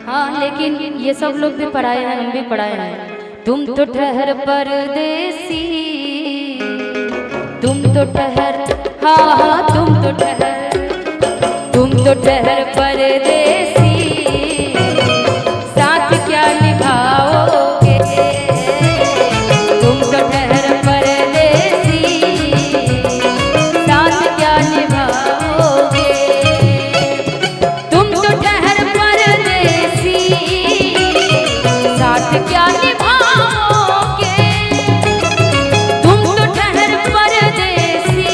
हाँ लेकिन ये सब लोग भी पढ़ाए हैं, हम भी पढ़ाए हैं। तुम तो ठहर परदेसी, तुम तो ठहर, हाँ हाँ तुम तो ठहर परदेसी, साथ क्या निभाओगे। तुम तो ठहर परदेसी, साथ क्या निभाओगे। तुम तो ठहर परदेसी, साथ क्या निभाओगे। तुम तो ठहर परदेसी,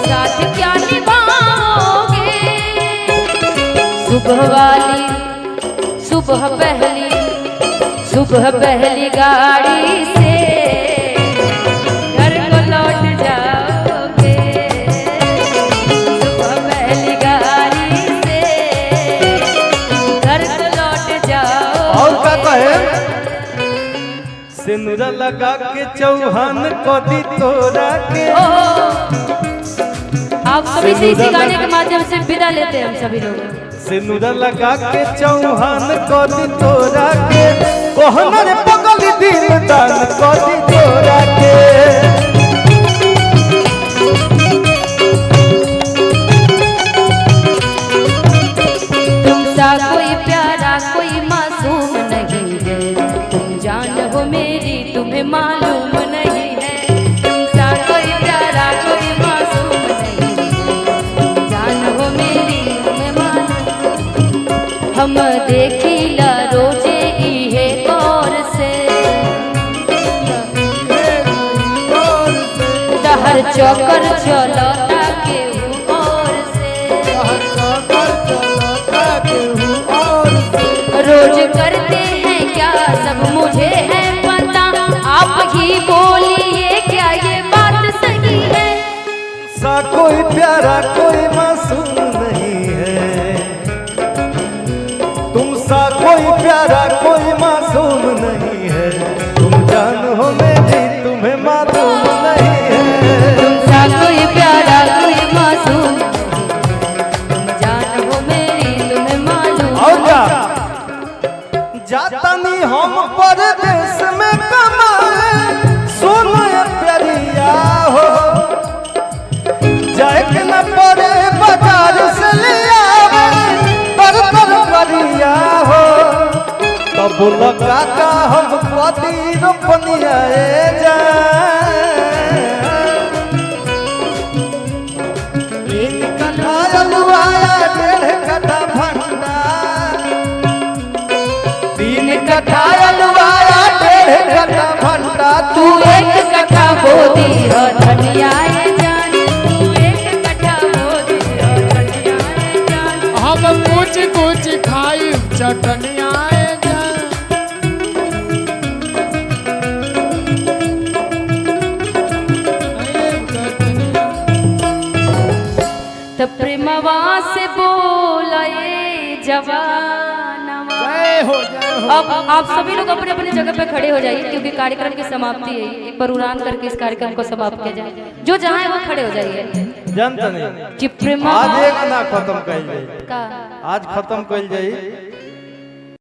साथ क्या निभाओगे। सुबह पहली गाड़ी से घर को लौट जाओगे। सुबह पहली गाड़ी से घर को लौट जाओगे। और क्या कहे? सिंदूर लगा के चौहान को दी तोरा के। आप सभी से इसी गाने के माध्यम से विदा लेते हैं हम सभी लोग। सिंदूर लगा के चौहान को दी तोरा के, कोहना रे पगली दिल दान को दी तोरा के। तुमसा कोई प्यारा कोई मासूम नहीं है, तुम जान हो मेरी तुम्हें मालूम नहीं है। तुमसा कोई प्यारा कोई मासूम नहीं है, तुम जान हो मेरी तुम्हें मालूम। हम देखिला रोजे इहे गौर से, हर चौकर चलता केहू और से। रोज करते हैं क्या सब मुझे है पता, आप ही बोलिए क्या ये बात सही है। सा कोई प्यारा कोई मासूम नहीं है, तुमसा कोई प्यारा कोई मासूम नहीं है। तुम जान हो मेरी तुम्हें मालूम नहीं है। तुमसा कोई प्यारा कोई मासूम, तुम जान हो मेरी तुम्हें मालूम। और क्या जाता नहीं हम परदेश में कमाए, सुनो ये प्यारिया हो, जाए के न पड़े बाजार से लिया तर करिया हो। तब लगा का हम पति रोपनिया जाए। तीन कट्ठा अलुआया 1.5 कट्ठा भंडा, 3 कट्ठा अलुआया 1.5 कट्ठा भंडा। तू 1 कट्ठा बोदी हो धनिया जान, तू 1 कट्ठा बोदी हो धनिया जान। हम कुछ कुछ खाई चटनिया प्रेमवा से बोलाए जवानवा। अब आप सभी लोग अपने अपने जगह पे खड़े हो जाइए, क्योंकि कार्यक्रम की समाप्ति है। एक बार उड़ान करके इस कार्यक्रम को समाप्त किया जाए। जो जहाँ है वो खड़े हो जाइए। जानता नहीं कि प्रेमवा आज एक ना खत्म कइल जाई, का आज खत्म कइल जाई।